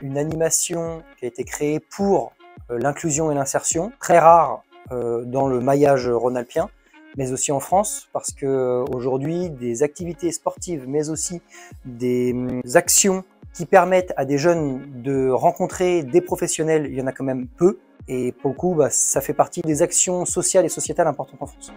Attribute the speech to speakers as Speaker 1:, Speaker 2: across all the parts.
Speaker 1: une animation qui a été créée pour l'inclusion et l'insertion, très rare dans le maillage rhône-alpien, mais aussi en France, parce que aujourd'hui, des activités sportives, mais aussi des actions qui permettent à des jeunes de rencontrer des professionnels, il y en a quand même peu, et pour le coup, ça fait partie des actions sociales et sociétales importantes en France.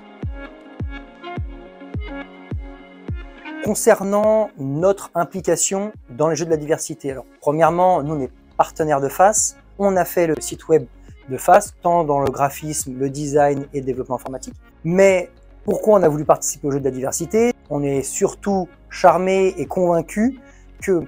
Speaker 1: Concernant notre implication dans les Jeux de la diversité, alors premièrement, nous on est partenaires de FAS, on a fait le site web de FAS, tant dans le graphisme, le design et le développement informatique. Mais pourquoi on a voulu participer aux Jeux de la diversité? On est surtout charmé et convaincu que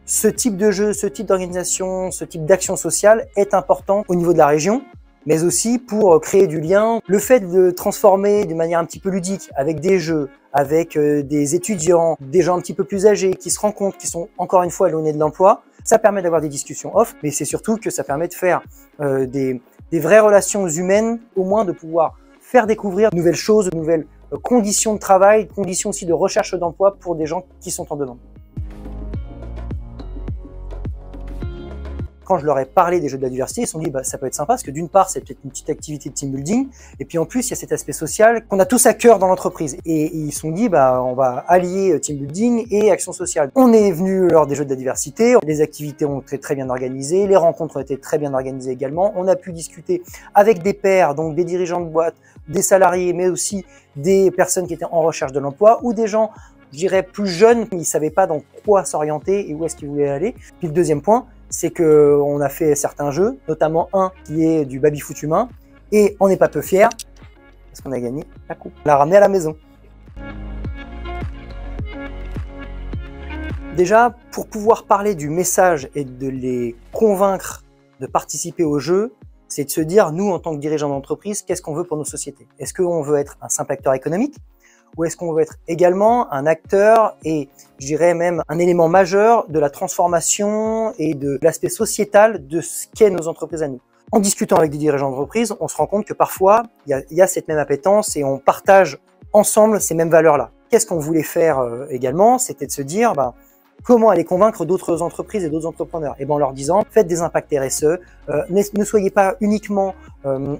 Speaker 1: ce type de jeu, ce type d'organisation, ce type d'action sociale est important au niveau de la région, mais aussi pour créer du lien. Le fait de transformer d'une manière un petit peu ludique avec des jeux, avec des étudiants, des gens un petit peu plus âgés qui se rencontrent, qui sont encore une fois éloignés de l'emploi, ça permet d'avoir des discussions off, mais c'est surtout que ça permet de faire des vraies relations humaines, au moins de pouvoir faire découvrir de nouvelles choses, de nouvelles conditions de travail, conditions aussi de recherche d'emploi pour des gens qui sont en demande. Quand je leur ai parlé des Jeux de la diversité, ils se sont dit ça peut être sympa parce que d'une part, c'est peut-être une petite activité de team building et puis en plus, il y a cet aspect social qu'on a tous à cœur dans l'entreprise. Et ils se sont dit on va allier team building et action sociale. On est venu lors des Jeux de la diversité, les activités ont été très bien organisées, les rencontres ont été très bien organisées également. On a pu discuter avec des pairs, donc des dirigeants de boîte, des salariés, mais aussi des personnes qui étaient en recherche de l'emploi ou des gens, je dirais, plus jeunes, ils ne savaient pas dans quoi s'orienter et où est-ce qu'ils voulaient aller. Puis le deuxième point, c'est qu'on a fait certains jeux, notamment un qui est du baby-foot humain, et on n'est pas peu fiers, parce qu'on a gagné la coupe. On l'a ramené à la maison. Déjà, pour pouvoir parler du message et de les convaincre de participer au jeu, c'est de se dire, nous, en tant que dirigeants d'entreprise, qu'est-ce qu'on veut pour nos sociétés? Est-ce qu'on veut être un simple acteur économique? Ou est-ce qu'on veut être également un acteur et je dirais même un élément majeur de la transformation et de l'aspect sociétal de ce qu'est nos entreprises à nous? En discutant avec des dirigeants d'entreprise, on se rend compte que parfois, il y a cette même appétence et on partage ensemble ces mêmes valeurs-là. Qu'est-ce qu'on voulait faire également? C'était de se dire comment aller convaincre d'autres entreprises et d'autres entrepreneurs? Et en leur disant, faites des impacts RSE, ne soyez pas uniquement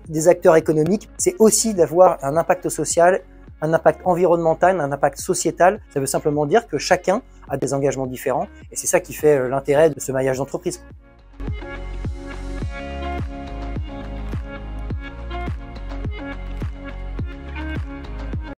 Speaker 1: des acteurs économiques, c'est aussi d'avoir un impact social, un impact environnemental, un impact sociétal. Ça veut simplement dire que chacun a des engagements différents et c'est ça qui fait l'intérêt de ce maillage d'entreprise.